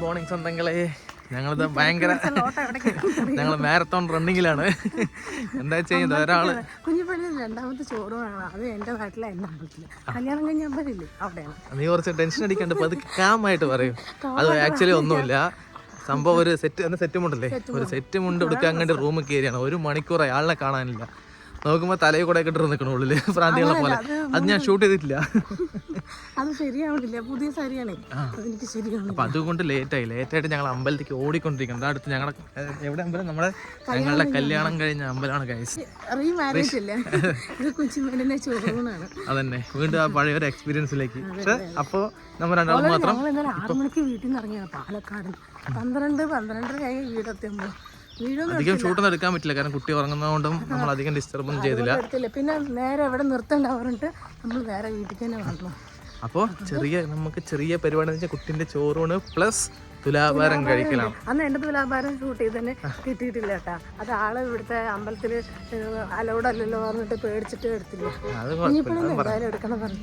Morning സ്വന്തങ്ങളെ. ഞങ്ങളിത് ഭയങ്കര ഞങ്ങൾ മാരത്തോൺ റണ്ണിങ്ങിലാണ്. എന്താ ചെയ്യുന്നത്, ഒരാള് കുഞ്ഞിപ്പള്ളി രണ്ടാമത്തെ ചോറുമാണ്. അത് എന്റെ നാട്ടിലെ എന്റെ അമ്പലത്തില് കല്യാണം കഴിഞ്ഞ അമ്പലമില്ലേ അവിടെയാണ്. നീ കുറച്ച് ടെൻഷൻ അടിക്കണ്ട, അത് കാമായിട്ട് പറയും. അത് ആക്ച്വലി ഒന്നുമില്ല. സംഭവം ഒരു സെറ്റ് മുണ്ടല്ലേ, ഒരു സെറ്റ് മുണ്ട് എടുക്കാൻ വേണ്ടി റൂമിൽ കയറിയാണ്. 1 മണിക്കൂർ ആളിനെ കാണാനില്ല. നോക്കുമ്പോ തലയിൽ കൂടെ ഇട്ടിട്ട് നിൽക്കണം ഉള്ളില്, പ്രാന്തികളെ പോലെ. അത് ഞാൻ ഷൂട്ട് ചെയ്തിട്ടില്ല. അത് ശരിയാവണില്ല, പുതിയ സാരിയാണേ, അതെനിക്ക് ശരിയാണ്. അപ്പൊ അതുകൊണ്ട് ലേറ്റായിട്ട് ഞങ്ങൾ അമ്പലത്തേക്ക് ഓടിക്കൊണ്ടിരിക്കുന്നത്. അടുത്ത് ഞങ്ങളുടെ എവിടെ അമ്പലം, ഞങ്ങളുടെ കല്യാണം കഴിഞ്ഞ അമ്പലമാണ് ഗൈസ്. റീമാരേജ് അല്ലേ ഇത്, കുഞ്ഞിമേലിന്റെ ചോറൂണാണ്. അതന്നെ, വീണ്ടും ആ പഴയൊരു എക്സ്പീരിയൻസിലേക്ക്. പക്ഷെ അപ്പൊ നമ്മൾ രണ്ടാളും മാത്രം. ഞങ്ങൾ ഇന്നലെ 6 മണിക്ക് വീട്ടിൽ നിന്ന് ഇറങ്ങിയാണ് പാലക്കാട്. 12-12:30 വീടെത്തുമ്പോ അധികം ഷൂട്ടൊന്നും എടുക്കാൻ പറ്റില്ല, കാരണം കുട്ടി ഉറങ്ങുന്നതുകൊണ്ടും നമ്മൾ അധികം ഡിസ്റ്റർബ് ഒന്നും ചെയ്തില്ല. പിന്നെ നേരെ എവിടെ നിർത്തണ്ട പറഞ്ഞിട്ട് നമ്മൾ നേരെ വീട്ടിൽ തന്നെ വന്നു. അപ്പോൾ നമുക്ക് ചെറിയ പരിപാടി എന്ന് വെച്ചാൽ കുട്ടിന്റെ ചോറൂണ് പ്ലസ് തുലാഭാരം കഴിക്കലാണ്. അന്ന് എന്റെ തുലാഭാരം ഷൂട്ട് ചെയ്ത് തന്നെ കിട്ടിയിട്ടില്ല കേട്ടാ. അത് ആള് ഇവിടുത്തെ അമ്പലത്തില് അലൗഡ് അല്ലല്ലോ പറഞ്ഞിട്ട് പേടിച്ചിട്ട് എടുത്തില്ല.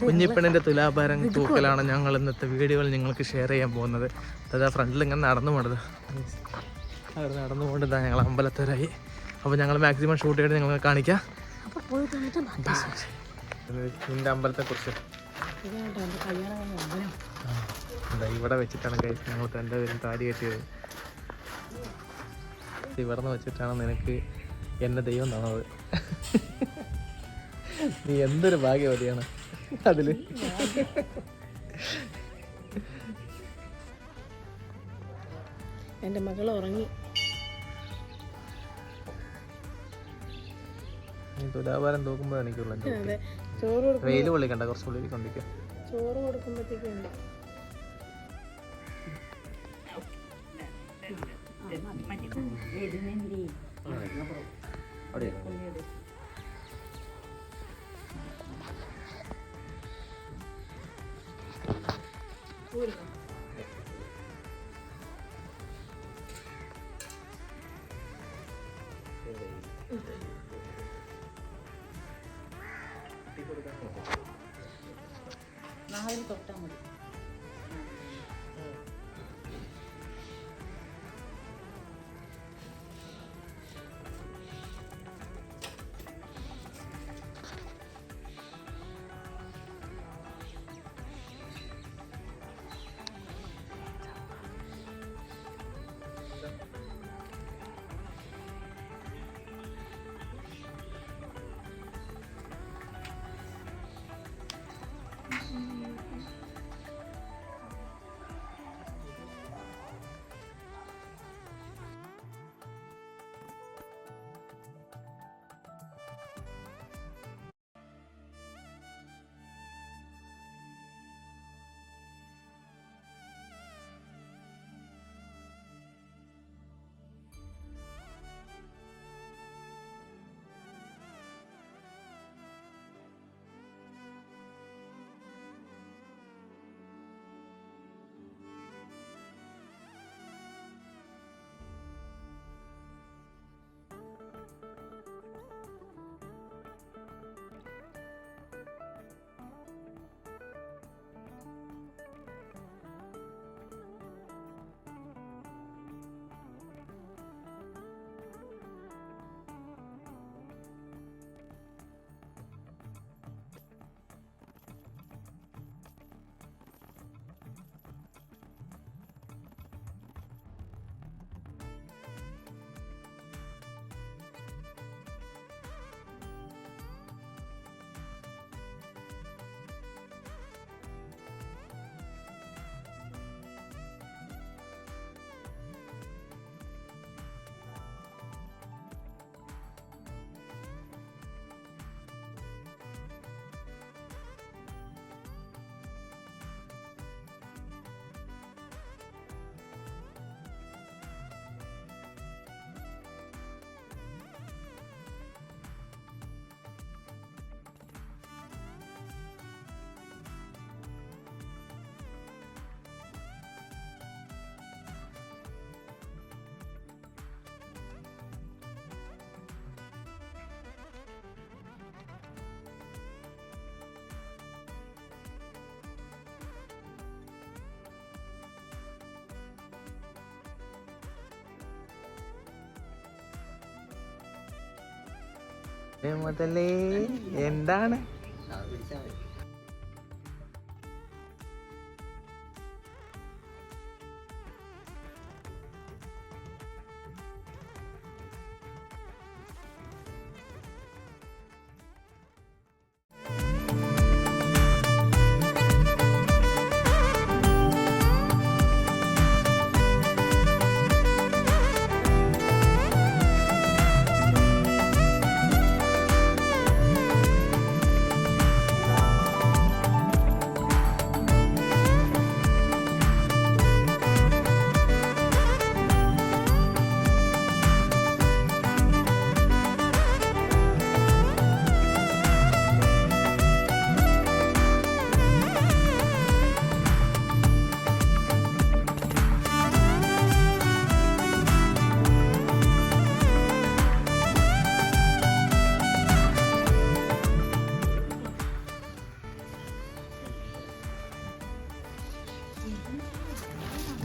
കുഞ്ഞിപ്പെണ്ണിന്റെ തുലാഭാരം തൂക്കലാണ് ഞങ്ങൾ ഇന്നത്തെ വീഡിയോയിൽ നിങ്ങൾക്ക് ഷെയർ ചെയ്യാൻ പോകുന്നത്. അതാ ഫ്രണ്ടിൽ ഇങ്ങനെ നടന്നു പോണത്, അവർ നടന്നു പോകേണ്ടതാ. ഞങ്ങൾ അമ്പലത്തിലായി. അപ്പോൾ ഞങ്ങൾ മാക്സിമം ഷൂട്ട് ചെയ്ത് നിങ്ങൾക്ക് കാണിക്കാം. നിന്റെ അമ്പലത്തെ കുറിച്ച് ഇവിടെ വെച്ചിട്ടാണ് കഴിച്ച് ഞങ്ങൾക്ക് എൻ്റെ പേരും താടി കെട്ടിയത്. ഇവിടെ നിന്ന് വെച്ചിട്ടാണ് നിനക്ക് എന്നെ ദൈവം തന്നത്. നീ എന്തൊരു ഭാഗ്യവതിയാണ് അതില്. എൻ്റെ മകൾ ഉറങ്ങി. തുലാഭാരം തൂക്കുമ്പോ എനിക്കുള്ള ചോറ് വെയില് കൊള്ളിക്കണ്ട, കുറച്ച് ഉള്ളിൽ കൊണ്ടിരിക്കും. ചോറ് കൊടുക്കുമ്പോഴത്തേക്കും നാളെ തൊട്ടാൽ മതി. മുതലേ എന്താണ്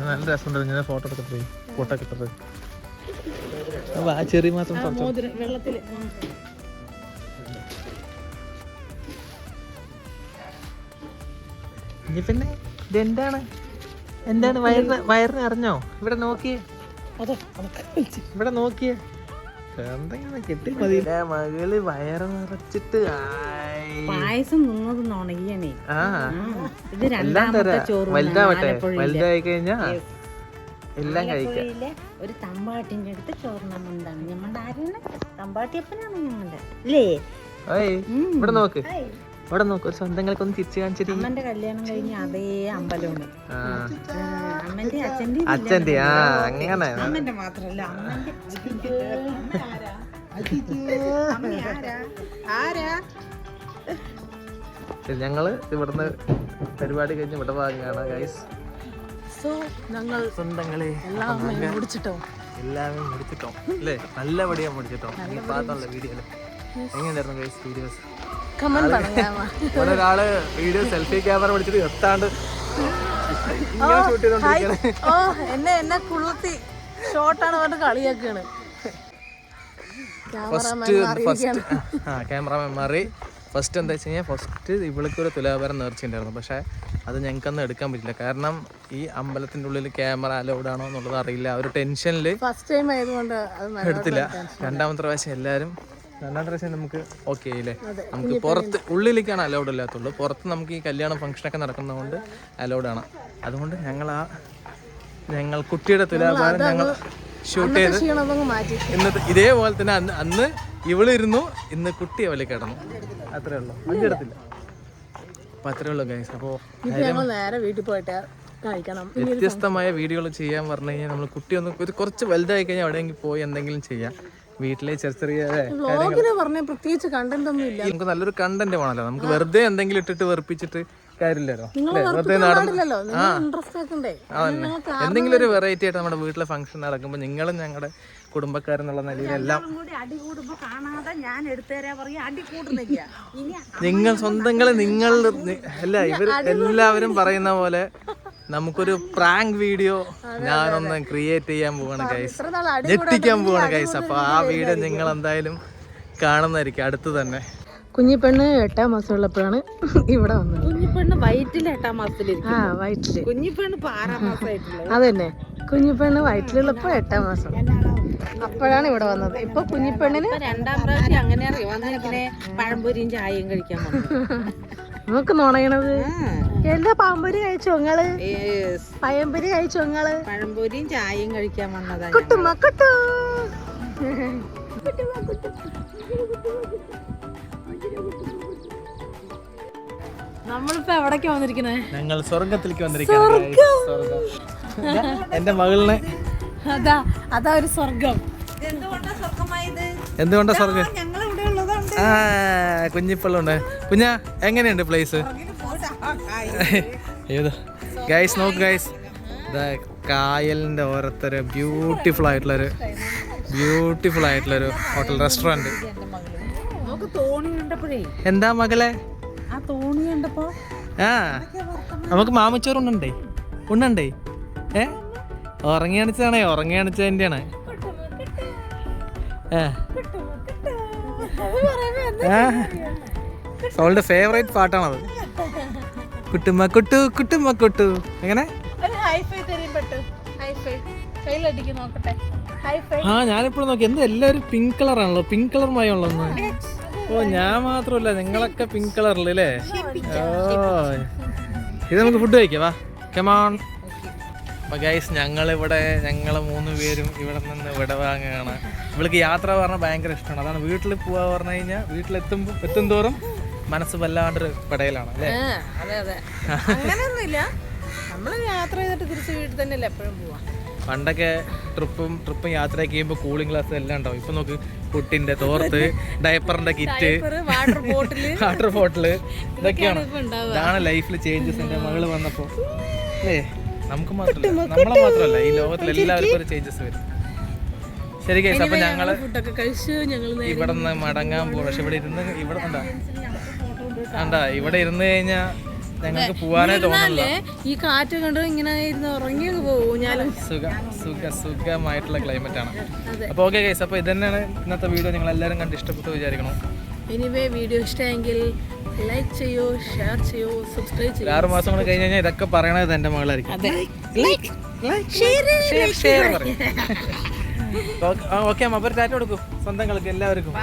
നല്ല രസമുണ്ട്. ഞാൻ ഫോട്ടോ എടുത്തിട്ട് പോയി ഫോട്ടോ ഒക്കെ ഇട്ടത് ആ ചെറിയ മാത്രം വെള്ളത്തില് ഇനി പിന്നെ ഇതെന്താണ് എന്താണ് വയറിന് അറിഞ്ഞോ? ഇവിടെ നോക്കിയേ, ഇവിടെ നോക്കിയേ, എന്തെങ്കിലും കിട്ടി മതി. മകള് വയറ് നിറച്ചിട്ട് പായസം നിന്നത് നുണയ്യണേ. ഇത് എല്ലാം തരാം. വലുതാവട്ടെ, വലുതായി കഴിഞ്ഞാ എല്ലാം കഴിക്കാം. ഒരു തമ്പാട്ടിന്റെ അടുത്ത് ചോർണമെന്താണ് ഞമ്മടെ ആരാണ്? തമ്പാട്ടിയപ്പനാണ് ഞമ്മടെ അല്ലേ? ഇവിടെ നോക്ക്, ഇവിടെ നോക്ക്, ഒരു സ്വന്തങ്ങൾക്കൊന്ന് തിരിച്ചു കാണിച്ചിട്ട്. അമ്മന്റെ കല്യാണം കഴിഞ്ഞ അതേ അമ്പലമാണ് അമ്മന്റെ അച്ഛന്റെ. ആ അങ്ങനെ അമ്മന്റെ മാത്രല്ല ഞങ്ങള് ഇവിടുന്ന് പരിപാടി കഴിഞ്ഞ് ഇവിടെ വാങ്ങാണ് ഗൈസ്. ഞങ്ങൾ സ്വന്തങ്ങളെ മുടിച്ചിട്ടോ എല്ലാവരും മുടിച്ചിട്ടോ അല്ലേ? നല്ല പടിയാ മുടിച്ചിട്ടോ. ഈ പാത്തുള്ള വീഡിയോയില് എങ്ങനെയായിരുന്നു ഗൈസ് വീഡിയോസ്? ഇവിടെ ഒരാള് വീഡിയോ സെൽഫി ക്യാമറ പിടിച്ചിട്ട് എത്താണ്ട് ഷൂട്ട് ചെയ്തോണ്ടിരിക്കുകയാണ്. എന്നെ കുളുത്തി ഷോട്ടാണ് പറഞ്ഞ് കളിയാക്കാണ്. ക്യാമറമാൻ മാറി. ഫസ്റ്റ് എന്താ വെച്ച് കഴിഞ്ഞാൽ ഫസ്റ്റ് ഇവൾക്കൊരു തുലാഭാരം നേർച്ചയുണ്ടായിരുന്നു. പക്ഷേ അത് ഞങ്ങൾക്കൊന്നും എടുക്കാൻ പറ്റില്ല. കാരണം ഈ അമ്പലത്തിൻ്റെ ഉള്ളിൽ ക്യാമറ അലൗഡ് ആണോ എന്നുള്ളത് അറിയില്ല. ഒരു ടെൻഷനിൽ ഫസ്റ്റ് ടൈം ആയതുകൊണ്ട് എടുത്തില്ല. രണ്ടാമത്തെ പ്രാവശ്യം നമുക്ക് ഓക്കെ ആയില്ലേ? നമുക്ക് പുറത്ത്, ഉള്ളിലേക്കാണ് അലൗഡ് ഇല്ലാത്തുള്ളൂ. പുറത്ത് നമുക്ക് ഈ കല്യാണം ഫംഗ്ഷനൊക്കെ നടക്കുന്നതുകൊണ്ട് അലൗഡ് ആണ്. അതുകൊണ്ട് ഞങ്ങൾ കുട്ടിയുടെ തുലാഭാരം ഞങ്ങൾ ഷൂട്ട് ചെയ്ത് ഇന്നത്തെ ഇതേപോലെ തന്നെ അന്ന് ഇവളിരുന്നു, ഇന്ന് കുട്ടി അവല് കിടന്നു. അത്രേ ഉള്ളൂ, അഞ്ചെടുത്തില്ല. അപ്പൊ അത്രേ ഉള്ളൂ ഗൈസ്. അപ്പോൾ നേരെ വീട്ടിൽ പോയിട്ട് കഴിക്കണം. വ്യത്യസ്തമായ വീഡിയോകൾ ചെയ്യാൻ പറഞ്ഞു കഴിഞ്ഞാൽ നമ്മൾ കുട്ടി ഒന്ന് കുറച്ച് വലുതായി കഴിഞ്ഞാൽ എവിടെയെങ്കിലും പോയി എന്തെങ്കിലും ചെയ്യാം. വീട്ടിലെ ചെറിയ പ്രത്യേകിച്ച് കണ്ടന്റ് ഒന്നും ഇല്ല. നമുക്ക് നല്ലൊരു കണ്ടന്റ് വേണമല്ലോ. നമുക്ക് വെറുതെ എന്തെങ്കിലും ഇട്ടിട്ട് വെറുപ്പിച്ചിട്ട് കാര്യമില്ലല്ലോ. വെറുതെ എന്തെങ്കിലും ഒരു വെറൈറ്റി ആയിട്ട് നമ്മുടെ വീട്ടിലെ ഫംഗ്ഷൻ നടക്കുമ്പോൾ നിങ്ങളും ഞങ്ങളുടെ കുടുംബക്കാരെന്നുള്ള നിലയിലെല്ലാം നിങ്ങൾ സ്വന്തങ്ങളെ അല്ല ഇവർ എല്ലാവരും പറയുന്ന പോലെ നമുക്കൊരു പ്രാങ്ക് വീഡിയോ ഞാനൊന്ന് ക്രിയേറ്റ് ചെയ്യാൻ പോവാണ് ഗൈസ്, ഞെട്ടിക്കാൻ പോവാണ് ഗൈസ്. അപ്പൊ ആ വീഡിയോ നിങ്ങൾ എന്തായാലും കാണുന്നതായിരിക്കും അടുത്ത് തന്നെ. കുഞ്ഞിപ്പെണ്ണ് 8ാം മാസം ഉള്ളപ്പോഴാണ് ഇവിടെ വന്നത്. കുഞ്ഞിപ്പെണ്ണ് വയറ്റിൽ 8ാം മാസത്തിലിരിക്കും. വയറ്റില്. കുഞ്ഞിപ്പെണ്ണ് 6 മാസമായിട്ടുള്ളത്. അതന്നെ, കുഞ്ഞിപ്പെണ്ണ് വയറ്റിലുള്ളപ്പോ 8ാം മാസം അപ്പോഴാണ് ഇവിടെ വന്നത്. ഇപ്പൊ കുഞ്ഞിപ്പെണ്ണിന് 2ാം പ്രാവശ്യം അങ്ങനെ വന്നിങ്ങനെ പഴംപൊരിയും ചായയും കഴിക്കാൻ നമുക്ക് നുണയണത്. എന്താ പാമ്പൊരി കഴിച്ചോ നിങ്ങള്? പഴംപൊരി കഴിച്ചോ നിങ്ങള്? പഴംപൊരിയും ചായയും കഴിക്കാൻ വന്നതാ. കുട്ടുമ്മ കുട്ടു. നമ്മളിപ്പോ എവിടേക്കാ വന്നിരിക്കണേ? ഞങ്ങൾ സ്വർഗത്തിലേക്ക് വന്നിരിക്കുകയാണ്. എന്റെ മകളിനെ അതാ ഒരു സ്വർഗം. എന്തുകൊണ്ടാ സ്വർഗം? കുഞ്ഞിപ്പള്ളുണ്ട്. കുഞ്ഞാ എങ്ങനെയുണ്ട് പ്ലേസ്? ഏതോ ഗൈസ് നോക്ക് ഗൈസ്, കായലിന്റെ ഓരത്തൊരു ബ്യൂട്ടിഫുൾ ആയിട്ടുള്ളൊരു ഹോട്ടൽ റെസ്റ്റോറന്റ്. എന്താ മകളെ നമുക്ക് മാമച്ചോറ് ഉണ്ണണ്ടേ? ഉറങ്ങി കാണിച്ചതന്നെയാണ്. അവളുടെ ഫേവറേറ്റ് പാട്ടാണത്. കുട്ടുമ്മ കുട്ടു കുട്ടുമ്മ കുട്ടു. എങ്ങനെ? ആ ഞാനിപ്പോഴും നോക്കി എന്താ എല്ലാവരും പിങ്ക് കളറാണല്ലോ, പിങ്ക് കളർ മയമുള്ളൊന്ന്. ഓ ഞാൻ മാത്രമല്ല, നിങ്ങളൊക്കെ പിങ്ക് കളറിൽ അല്ലേ? ഓ ഇത് നമുക്ക് ഫുഡ് കഴിക്കാം, വാ കമോൺ. അപ്പൊ ഗൈസ് ഞങ്ങൾ 3 പേരും ഇവിടെ നിന്ന് വിടവാങ്ങുകയാണ്. ഇവൾക്ക് യാത്ര പറഞ്ഞാൽ ഭയങ്കര ഇഷ്ടമാണ്. അതാണ് വീട്ടിൽ പോവാ പറഞ്ഞു കഴിഞ്ഞാൽ എത്തും തോറും മനസ്സ് വല്ലാണ്ടൊരു പെടയിലാണ് അല്ലേ? അതെ അതെ, അങ്ങനെയൊന്നുമില്ല. നമ്മള് യാത്ര ചെയ്തിട്ട് തിരിച്ച് വീട്ടിൽ തന്നെയല്ലേ എപ്പോഴും പോവാ. പണ്ടൊക്കെ ട്രിപ്പും യാത്രയൊക്കെ ചെയ്യുമ്പോൾ കൂളിംഗ് ഗ്ലാസ് എല്ലാം ഉണ്ടാവും. ഇപ്പൊ നോക്ക്, കുട്ടിന്റെ തോർത്ത്, ഡയപ്പറിന്റെ കിറ്റ്, വാട്ടർ ബോട്ടില്, ഇതൊക്കെയാണ്. ഇതാണ് ലൈഫിൽ ചേഞ്ചസ്. എന്റെ മകള് വന്നപ്പോ അല്ലേ, നമുക്ക് മാത്രമല്ല, നമ്മളെ മാത്രമല്ല, ഈ ലോകത്തിൽ എല്ലാവർക്കും ഒരു ചേഞ്ചസ് വരും. ശരി ഗൈസ്, അപ്പൊ ഞങ്ങള് ഇവിടെ നിന്ന് മടങ്ങാൻ പോകും. പക്ഷെ ഇവിടെ ഇരുന്ന് ഇവിടെ ഇരുന്ന് കഴിഞ്ഞാ ഞങ്ങൾക്ക് പോവാനേ തോന്നില്ല. ഈ കാറ്റ് കണ്ട് ഇങ്ങനെ ഇരുന്ന് ഉറങ്ങി പോകും. സുഖമായിട്ടുള്ള ക്ലൈമറ്റ് ആണ്. അപ്പൊ ഓക്കെ ഗൈസ്, അപ്പൊ ഇത് തന്നെയാണ് ഇന്നത്തെ വീഡിയോ. നിങ്ങൾ എല്ലാവരും കണ്ട് ഇഷ്ടപ്പെട്ടു വിചാരിക്കണം. എനിവേ വീഡിയോ ഇഷ്ടമെങ്കിൽ ലൈക്ക് ചെയ്യൂ, ഷെയർ ചെയ്യൂ, സബ്സ്ക്രൈബ് ചെയ്യൂ. 6 മാസം കൂടെ കഴിഞ്ഞ് കഴിഞ്ഞാൽ ഇതൊക്കെ പറയണത് എന്റെ മകളായിരിക്കും. ഓക്കെ അമ്മ, ഒരു ടാറ്റ കൊടുക്കും സ്വന്തങ്ങൾക്ക് എല്ലാവർക്കും.